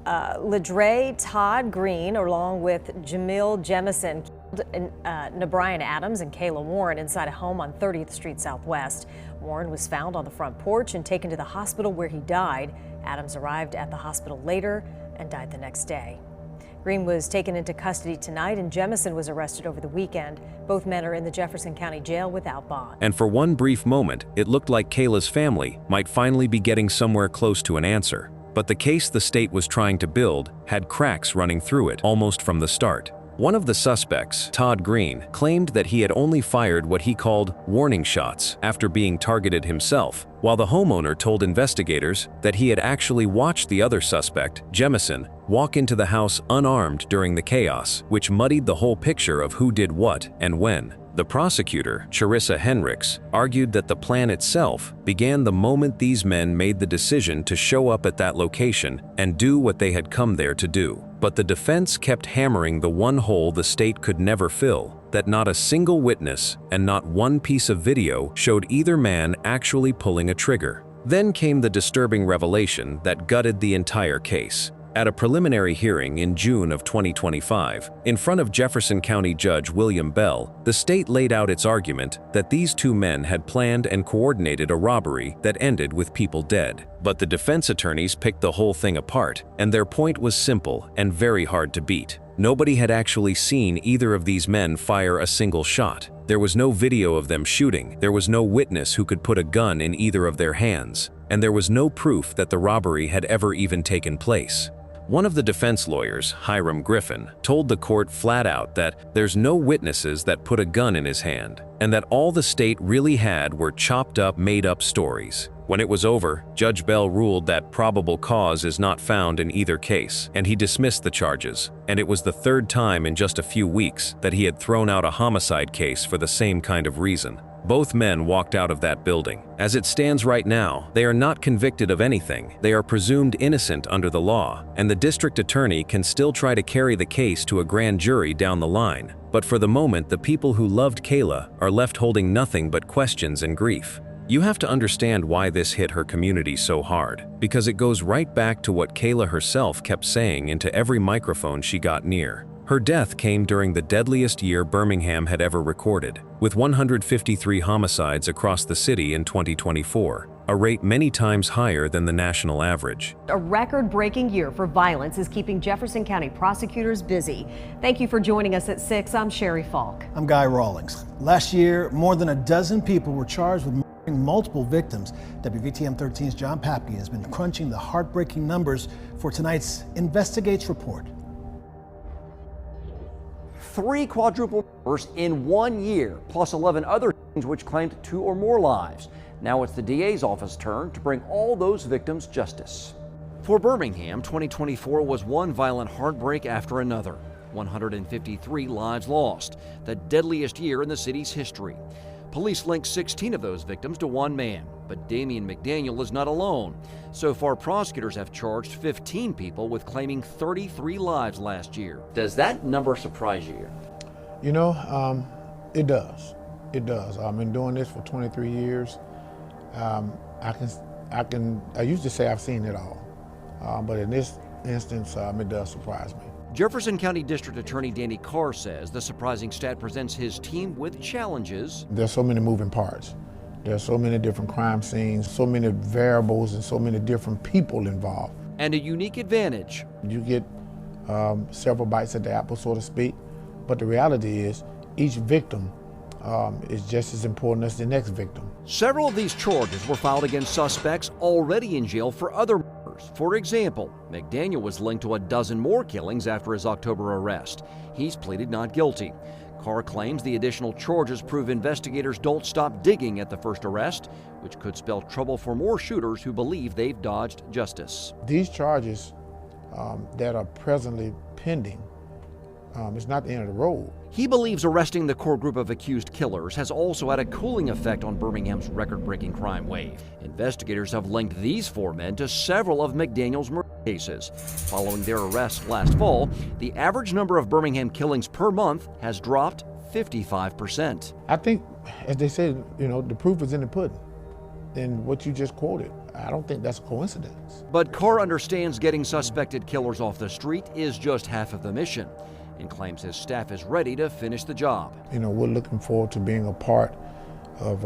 [SPEAKER 16] Ladre Todd Green, along with Jamil Jemison, killed Nebrian Adams and Kayla Warren inside a home on 30th Street Southwest. Warren was found on the front porch and taken to the hospital where he died. Adams arrived at the hospital later and died the next day. Green was taken into custody tonight and Jemison was arrested over the weekend. Both men are in the Jefferson County Jail without bond.
[SPEAKER 3] And for one brief moment, it looked like Kayla's family might finally be getting somewhere close to an answer. But the case the state was trying to build had cracks running through it almost from the start. One of the suspects, Todd Green, claimed that he had only fired what he called warning shots after being targeted himself, while the homeowner told investigators that he had actually watched the other suspect, Jemison, walk into the house unarmed during the chaos, which muddied the whole picture of who did what and when. The prosecutor, Charissa Henricks, argued that the plan itself began the moment these men made the decision to show up at that location and do what they had come there to do. But the defense kept hammering the one hole the state could never fill, that not a single witness and not one piece of video showed either man actually pulling a trigger. Then came the disturbing revelation that gutted the entire case. At a preliminary hearing in June of 2025, in front of Jefferson County Judge William Bell, the state laid out its argument that these two men had planned and coordinated a robbery that ended with people dead. But the defense attorneys picked the whole thing apart, and their point was simple and very hard to beat. Nobody had actually seen either of these men fire a single shot. There was no video of them shooting, there was no witness who could put a gun in either of their hands, and there was no proof that the robbery had ever even taken place. One of the defense lawyers, Hiram Griffin, told the court flat out that there's no witnesses that put a gun in his hand, and that all the state really had were chopped up, made-up stories. When it was over, Judge Bell ruled that probable cause is not found in either case, and he dismissed the charges. And it was the third time in just a few weeks that he had thrown out a homicide case for the same kind of reason. Both men walked out of that building. As it stands right now, they are not convicted of anything. They are presumed innocent under the law, and the district attorney can still try to carry the case to a grand jury down the line. But for the moment, the people who loved Kayla are left holding nothing but questions and grief. You have to understand why this hit her community so hard, because it goes right back to what Kayla herself kept saying into every microphone she got near. Her death came during the deadliest year Birmingham had ever recorded, with 153 homicides across the city in 2024, a rate many times higher than the national average.
[SPEAKER 16] A record-breaking year for violence is keeping Jefferson County prosecutors busy. Thank you for joining us at 6. I'm Sherry Falk.
[SPEAKER 17] I'm Guy Rawlings. Last year, more than a dozen people were charged with murdering multiple victims. WVTM 13's John Papke has been crunching the heartbreaking numbers for tonight's Investigates report.
[SPEAKER 18] 3 quadruple murders in 1 year, plus 11 other things which claimed 2 or more lives. Now it's the DA's office turn to bring all those victims justice. For Birmingham, 2024 was one violent heartbreak after another. 153 lives lost, the deadliest year in the city's history. Police linked 16 of those victims to one man, but Damian McDaniel is not alone. So far, prosecutors have charged 15 people with claiming 33 lives last year. Does that number surprise you?
[SPEAKER 5] You know, it does. It does. I've been doing this for 23 years. I used to say I've seen it all, but in this instance, it does surprise me.
[SPEAKER 18] Jefferson County District Attorney Danny Carr says the surprising stat presents his team with challenges.
[SPEAKER 5] There's so many moving parts. There's so many different crime scenes, so many variables, and so many different people involved.
[SPEAKER 18] And a unique advantage.
[SPEAKER 5] You get several bites at the apple, so to speak, but the reality is each victim is just as important as the next victim.
[SPEAKER 18] Several of these charges were filed against suspects already in jail for other murders. For example, McDaniel was linked to a dozen more killings after his October arrest. He's pleaded not guilty. Carr claims the additional charges prove investigators don't stop digging at the first arrest, which could spell trouble for more shooters who believe they've dodged justice.
[SPEAKER 5] These charges that are presently pending, it's not the end of the road.
[SPEAKER 18] He believes arresting the core group of accused killers has also had a cooling effect on Birmingham's record-breaking crime wave. Investigators have linked these 4 men to several of McDaniel's murder cases. Following their arrest last fall, the average number of Birmingham killings per month has dropped 55%.
[SPEAKER 5] I think, as they say, the proof is in the pudding. And what you just quoted, I don't think that's a coincidence.
[SPEAKER 18] But Carr understands getting suspected killers off the street is just half of the mission, and claims his staff is ready to finish the job.
[SPEAKER 5] We're looking forward to being a part of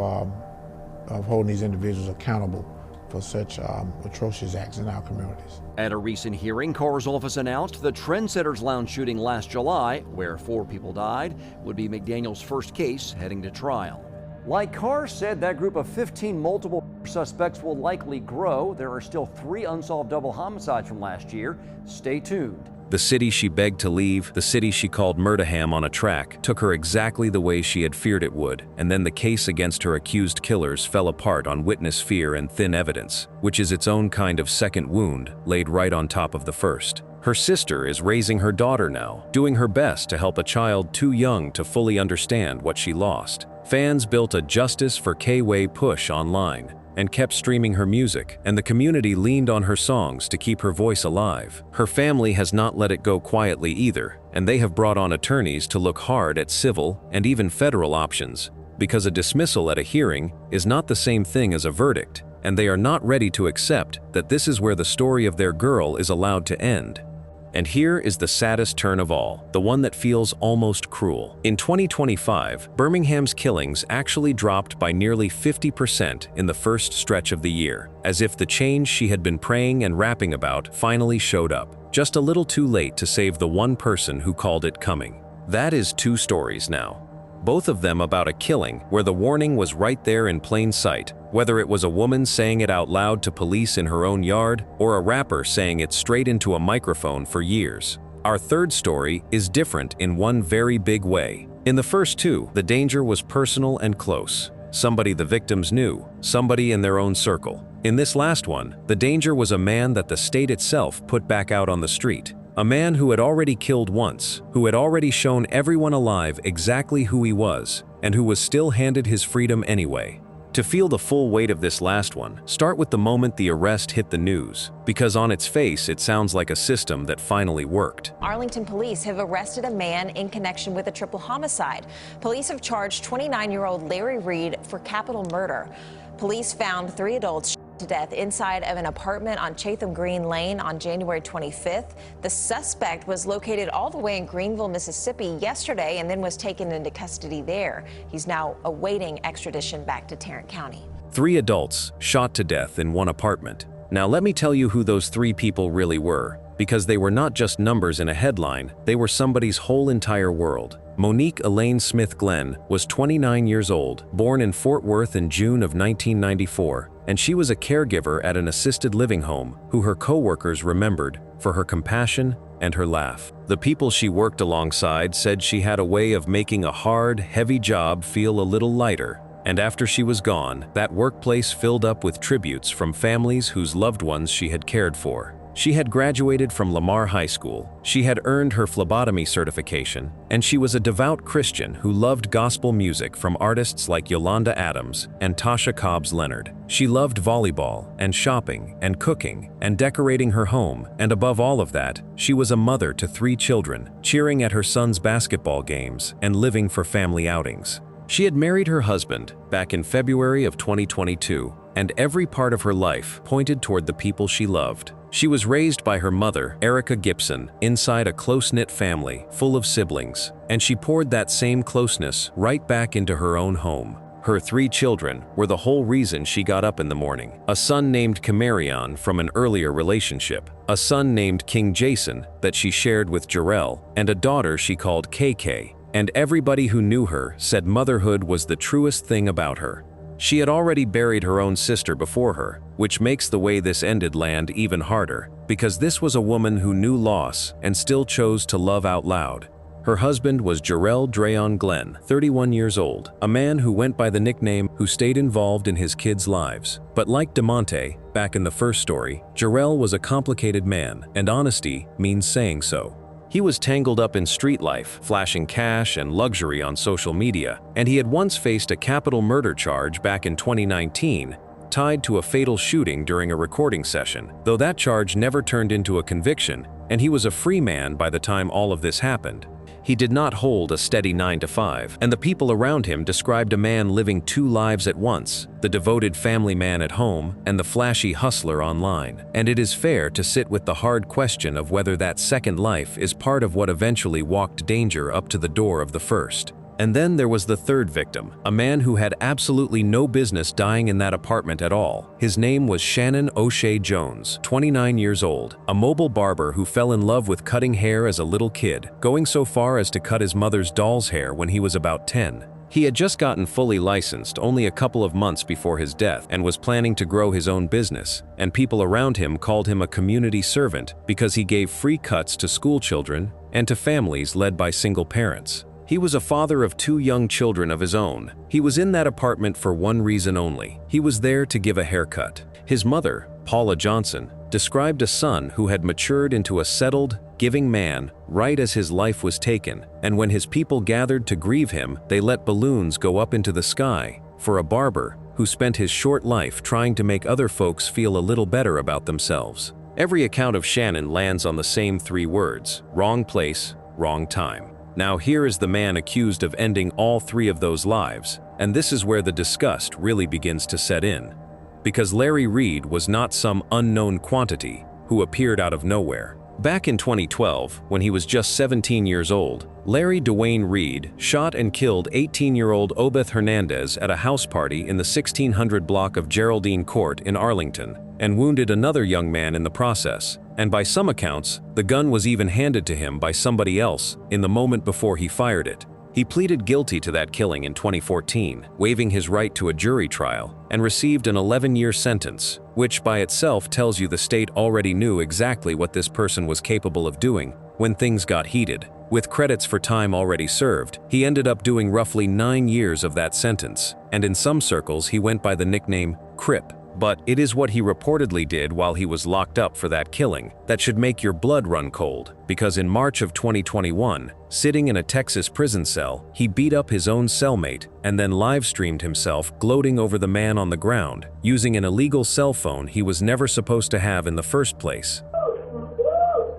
[SPEAKER 5] holding these individuals accountable for such atrocious acts in our communities.
[SPEAKER 18] At a recent hearing, Carr's office announced the Trendsetters Lounge shooting last July, where 4 people died, would be McDaniel's first case heading to trial. Like Carr said, that group of 15 multiple suspects will likely grow. There are still 3 unsolved double homicides from last year. Stay tuned.
[SPEAKER 3] The city she begged to leave, the city she called Murderham on a track, took her exactly the way she had feared it would, and then the case against her accused killers fell apart on witness fear and thin evidence, which is its own kind of second wound laid right on top of the first. Her sister is raising her daughter now, doing her best to help a child too young to fully understand what she lost. Fans built a Justice for K-Way push online and kept streaming her music, and the community leaned on her songs to keep her voice alive. Her family has not let it go quietly either, and they have brought on attorneys to look hard at civil and even federal options, because a dismissal at a hearing is not the same thing as a verdict, and they are not ready to accept that this is where the story of their girl is allowed to end. And here is the saddest turn of all, the one that feels almost cruel. In 2025, Birmingham's killings actually dropped by nearly 50% in the first stretch of the year, as if the change she had been praying and rapping about finally showed up, just a little too late to save the one person who called it coming. That is 2 stories now, both of them about a killing where the warning was right there in plain sight, whether it was a woman saying it out loud to police in her own yard or a rapper saying it straight into a microphone for years. Our third story is different in one very big way. In the first 2, the danger was personal and close. Somebody the victims knew, somebody in their own circle. In this last one, the danger was a man that the state itself put back out on the street. A man who had already killed once, who had already shown everyone alive exactly who he was, and who was still handed his freedom anyway. To feel the full weight of this last one, start with the moment the arrest hit the news, because on its face it sounds like a system that finally worked.
[SPEAKER 16] Arlington police have arrested a man in connection with a triple homicide. Police have charged 29-year-old Larry Reed for capital murder. Police found 3 adults to death inside of an apartment on Chatham Green Lane on January 25th. The suspect was located all the way in Greenville, Mississippi yesterday and then was taken into custody there. He's now awaiting extradition back to Tarrant County.
[SPEAKER 3] 3 adults shot to death in one apartment. Now let me tell you who those 3 people really were, because they were not just numbers in a headline, they were somebody's whole entire world. Monique Elaine Smith Glenn was 29 years old, born in Fort Worth in June of 1994, and she was a caregiver at an assisted living home who her co-workers remembered for her compassion and her laugh. The people she worked alongside said she had a way of making a hard, heavy job feel a little lighter. And after she was gone, that workplace filled up with tributes from families whose loved ones she had cared for. She had graduated from Lamar High School, she had earned her phlebotomy certification, and she was a devout Christian who loved gospel music from artists like Yolanda Adams and Tasha Cobbs Leonard. She loved volleyball and shopping and cooking and decorating her home, and above all of that, she was a mother to 3 children, cheering at her son's basketball games and living for family outings. She had married her husband back in February of 2022, and every part of her life pointed toward the people she loved. She was raised by her mother, Erica Gibson, inside a close-knit family full of siblings, and she poured that same closeness right back into her own home. Her 3 children were the whole reason she got up in the morning. A son named Camarion from an earlier relationship, a son named King Jason that she shared with Jarrell, and a daughter she called KK. And everybody who knew her said motherhood was the truest thing about her. She had already buried her own sister before her, which makes the way this ended land even harder, because this was a woman who knew loss and still chose to love out loud. Her husband was Jarrell Drayon Glenn, 31 years old, a man who went by the nickname who stayed involved in his kids' lives. But like DeMonte, back in the first story, Jarrell was a complicated man, and honesty means saying so. He was tangled up in street life, flashing cash and luxury on social media, and he had once faced a capital murder charge back in 2019, tied to a fatal shooting during a recording session, though that charge never turned into a conviction, and he was a free man by the time all of this happened. He did not hold a steady 9-to-5, and the people around him described a man living two lives at once, the devoted family man at home and the flashy hustler online. And it is fair to sit with the hard question of whether that second life is part of what eventually walked danger up to the door of the first. And then there was the third victim, a man who had absolutely no business dying in that apartment at all. His name was Shannon O'Shea Jones, 29 years old, a mobile barber who fell in love with cutting hair as a little kid, going so far as to cut his mother's doll's hair when he was about 10. He had just gotten fully licensed only a couple of months before his death and was planning to grow his own business, and people around him called him a community servant because he gave free cuts to school children and to families led by single parents. He was a father of 2 young children of his own. He was in that apartment for one reason only. He was there to give a haircut. His mother, Paula Johnson, described a son who had matured into a settled, giving man right as his life was taken, and when his people gathered to grieve him, they let balloons go up into the sky for a barber who spent his short life trying to make other folks feel a little better about themselves. Every account of Shannon lands on the same 3 words: wrong place, wrong time. Now here is the man accused of ending all 3 of those lives, and this is where the disgust really begins to set in. Because Larry Reed was not some unknown quantity who appeared out of nowhere. Back in 2012, when he was just 17 years old, Larry Dwayne Reed shot and killed 18-year-old Obeth Hernandez at a house party in the 1600 block of Geraldine Court in Arlington, and wounded another young man in the process. And by some accounts, the gun was even handed to him by somebody else in the moment before he fired it. He pleaded guilty to that killing in 2014, waiving his right to a jury trial, and received an 11-year sentence, which by itself tells you the state already knew exactly what this person was capable of doing when things got heated. With credits for time already served, he ended up doing roughly 9 years of that sentence, and in some circles he went by the nickname Crip. But it is what he reportedly did while he was locked up for that killing that should make your blood run cold, because in March of 2021, sitting in a Texas prison cell, he beat up his own cellmate and then live-streamed himself gloating over the man on the ground, using an illegal cell phone he was never supposed to have in the first place.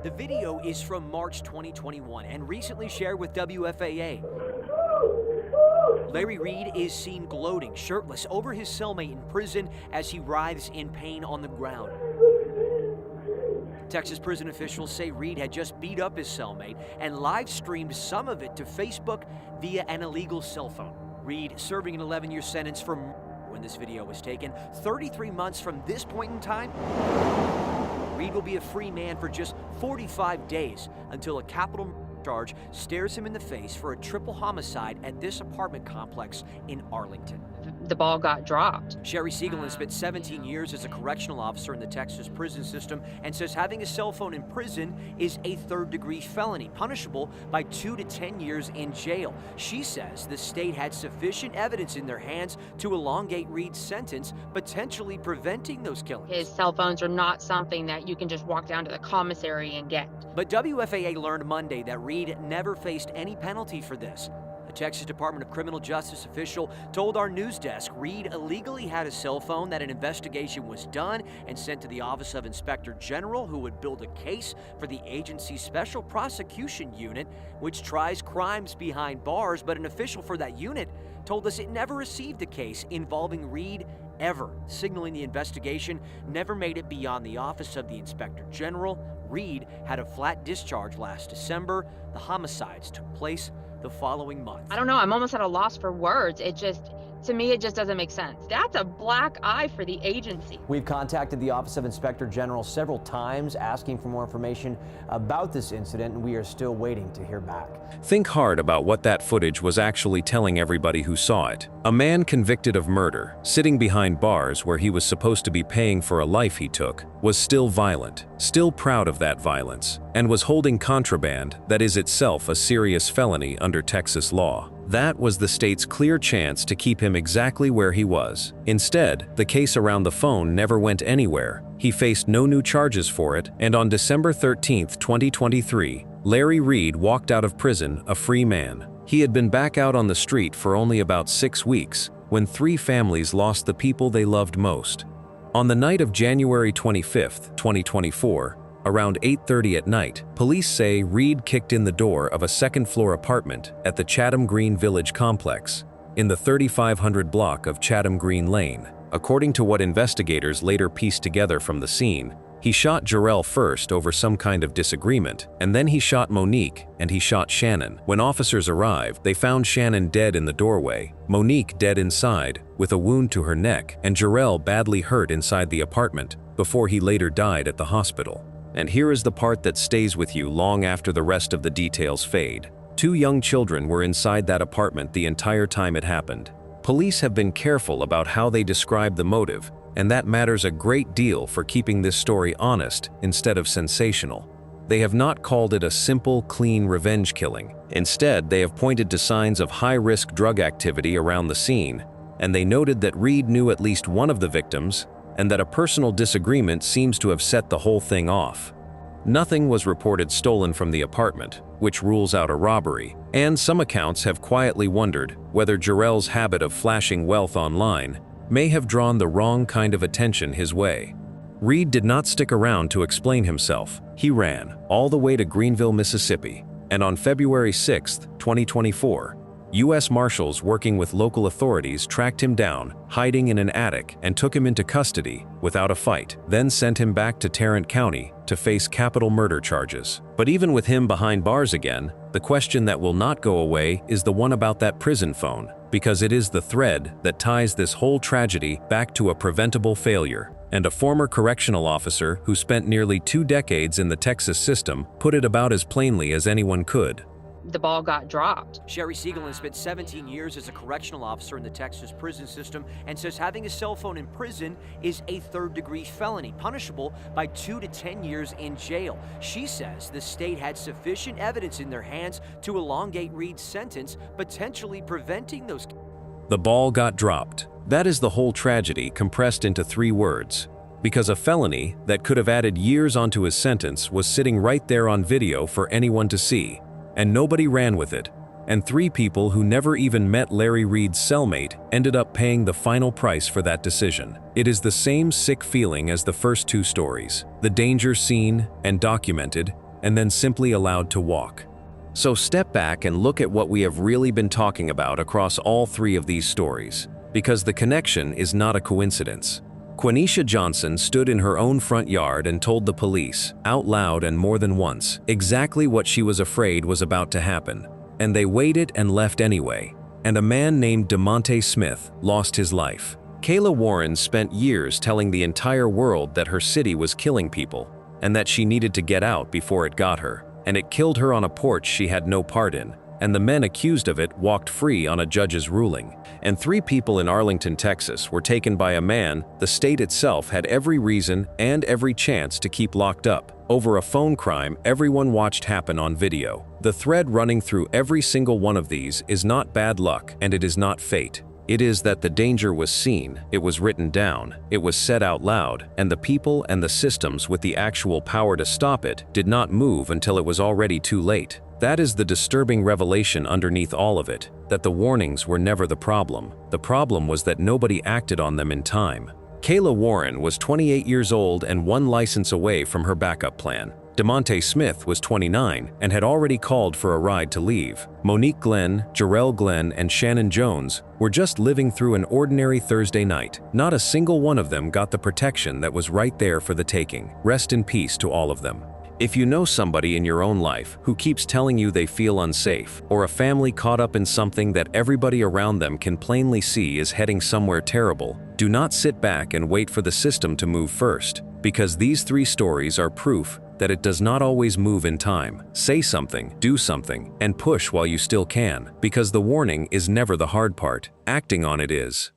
[SPEAKER 18] The video is from March 2021 and recently shared with WFAA. Larry Reed is seen gloating, shirtless, over his cellmate in prison as he writhes in pain on the ground. Texas prison officials say Reed had just beat up his cellmate and live-streamed some of it to Facebook via an illegal cell phone. Reed serving an 11-year sentence for murder when this video was taken. 33 months from this point in time, Reed will be a free man for just 45 days until a capital charge stares him in the face for a triple homicide at this apartment complex in Arlington.
[SPEAKER 19] The ball got dropped.
[SPEAKER 18] Sherry Siegelman spent 17 years as a correctional officer in the Texas prison system and says having a cell phone in prison is a third-degree felony, punishable by 2 to 10 years in jail. She says the state had sufficient evidence in their hands to elongate Reed's sentence, potentially preventing those killings.
[SPEAKER 19] His cell phones are not something that you can just walk down to the commissary and get.
[SPEAKER 18] But WFAA learned Monday that Reed never faced any penalty for this. A Texas Department of Criminal Justice official told our news desk Reed illegally had a cell phone, that an investigation was done and sent to the Office of Inspector General, who would build a case for the agency's Special Prosecution Unit, which tries crimes behind bars. But an official for that unit told us it never received a case involving Reed ever, signaling the investigation never made it beyond the Office of the Inspector General. Reed had a flat discharge last December. The homicides took place the following month.
[SPEAKER 19] I don't know, I'm almost at a loss for words. It just To me, it just doesn't make sense. That's a black eye for the agency.
[SPEAKER 18] We've contacted the Office of Inspector General several times asking for more information about this incident, and we are still waiting to hear back.
[SPEAKER 3] Think hard about what that footage was actually telling everybody who saw it. A man convicted of murder, sitting behind bars where he was supposed to be paying for a life he took, was still violent, still proud of that violence, and was holding contraband that is itself a serious felony under Texas law. That was the state's clear chance to keep him exactly where he was. Instead, the case around the phone never went anywhere. He faced no new charges for it, and on December 13, 2023, Larry Reed walked out of prison a free man. He had been back out on the street for only about 6 weeks when 3 families lost the people they loved most. On the night of January 25, 2024, around 8:30 at night, police say Reed kicked in the door of a second-floor apartment at the Chatham Green Village complex in the 3500 block of Chatham Green Lane. According to what investigators later pieced together from the scene, he shot Jarrell first over some kind of disagreement, and then he shot Monique and he shot Shannon. When officers arrived, they found Shannon dead in the doorway, Monique dead inside with a wound to her neck, and Jarrell badly hurt inside the apartment before he later died at the hospital. And here is the part that stays with you long after the rest of the details fade. 2 young children were inside that apartment the entire time it happened. Police have been careful about how they describe the motive, and that matters a great deal for keeping this story honest instead of sensational. They have not called it a simple, clean revenge killing. Instead, they have pointed to signs of high-risk drug activity around the scene, and they noted that Reed knew at least one of the victims, and that a personal disagreement seems to have set the whole thing off. Nothing was reported stolen from the apartment, which rules out a robbery, and some accounts have quietly wondered whether Jarrell's habit of flashing wealth online may have drawn the wrong kind of attention his way. Reed did not stick around to explain himself. He ran all the way to Greenville, Mississippi, and on February 6, 2024, U.S. Marshals working with local authorities tracked him down, hiding in an attic, and took him into custody without a fight, then sent him back to Tarrant County to face capital murder charges. But even with him behind bars again, the question that will not go away is the one about that prison phone, because it is the thread that ties this whole tragedy back to a preventable failure. And a former correctional officer who spent nearly 2 decades in the Texas system put it about as plainly as anyone could.
[SPEAKER 19] The ball got dropped.
[SPEAKER 18] Sherry Siegelman spent 17 years as a correctional officer in the Texas prison system and says having a cell phone in prison is a third-degree felony, punishable by 2 to 10 years in jail. She says the state had sufficient evidence in their hands to elongate Reed's sentence, potentially preventing those.
[SPEAKER 3] The ball got dropped. That is the whole tragedy compressed into 3 words. Because a felony that could have added years onto his sentence was sitting right there on video for anyone to see. And nobody ran with it, and 3 people who never even met Larry Reed's cellmate ended up paying the final price for that decision. It is the same sick feeling as the first 2 stories, the danger seen and documented, and then simply allowed to walk. So step back and look at what we have really been talking about across all 3 of these stories, because the connection is not a coincidence. Quenisha Johnson stood in her own front yard and told the police, out loud and more than once, exactly what she was afraid was about to happen. And they waited and left anyway. And a man named DeMonte Smith lost his life. Kayla Warren spent years telling the entire world that her city was killing people, and that she needed to get out before it got her. And it killed her on a porch she had no part in. And the men accused of it walked free on a judge's ruling. And 3 people in Arlington, Texas were taken by a man the state itself had every reason and every chance to keep locked up, over a phone crime everyone watched happen on video. The thread running through every single one of these is not bad luck, and it is not fate. It is that the danger was seen, it was written down, it was said out loud, and the people and the systems with the actual power to stop it did not move until it was already too late. That is the disturbing revelation underneath all of it, that the warnings were never the problem. The problem was that nobody acted on them in time. Kayla Warren was 28 years old and 1 license away from her backup plan. DeMonte Smith was 29 and had already called for a ride to leave. Monique Glenn, Jarrell Glenn, and Shannon Jones were just living through an ordinary Thursday night. Not a single one of them got the protection that was right there for the taking. Rest in peace to all of them. If you know somebody in your own life who keeps telling you they feel unsafe, or a family caught up in something that everybody around them can plainly see is heading somewhere terrible, do not sit back and wait for the system to move first, because these 3 stories are proof that it does not always move in time. Say something, do something, and push while you still can, because the warning is never the hard part. Acting on it is.